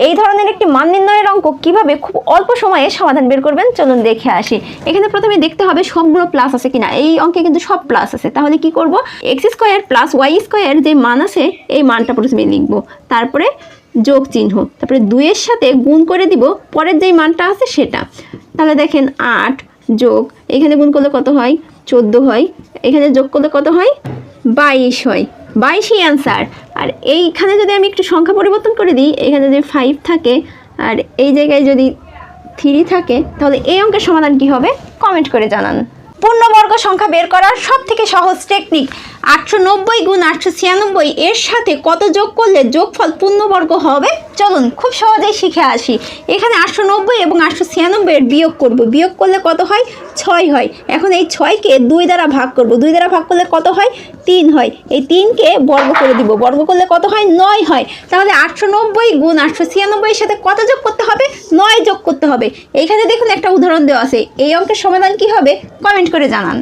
এই ধরনের একটি মান নির্ণয়ের অঙ্ক কিভাবে খুব অল্প সময়ে সমাধান বের করবেন চলুন দেখে আসি। এখানে প্রথমে দেখতে হবে সবগুলো প্লাস আছে কিনা। এই অঙ্কে কিন্তু সব প্লাস আছে, তাহলে কি করব, x square plus y square যে মান আছে এই মানটা প্রথমে লিখবো, তারপরে যোগ চিহ্ন, তারপরে 2-এর সাথে গুণ করে দিব পরের যেই মানটা আছে সেটা। তাহলে দেখেন 8 যোগ, এখানে গুণ করলে কত হয় 14 হয়, এখানে যোগ করলে কত হয় 22 হয়, 22ই অ্যান্সার। আর এইখানে যদি আমি একটু সংখ্যা পরিবর্তন করে দিই, এখানে যদি 5 থাকে আর এই জায়গায় যদি 3 থাকে, তাহলে এই অঙ্কের সমাধান কি হবে কমেন্ট করে জানান। পূর্ণবর্গ সংখ্যা বের করার সব থেকে সহজ টেকনিক 890 গুণ 896 এর সাথে কত যোগ করলে যোগফল পূর্ণবর্গ হবে চলুন খুব সহজেই শিখে আসি। এখানে 890 এবং 896 এর বিয়োগ করব, বিয়োগ করলে কত হয় 6 হয়। এখন এই 6কে 2 দ্বারা ভাগ করব, 2 দ্বারা ভাগ করলে কত হয় 3 হয়। এই 3কে বর্গ করে দিব, বর্গ করলে কত হয় 9 হয়। তাহলে 890 গুণ 896 এর সাথে কত যোগ করতে হবে 9 যোগ করতে হবে। এইখানে দেখুন একটা উদাহরণ দেওয়া আছে। এই অঙ্কের সমাধান কি হবে কমেন্ট করে জানান।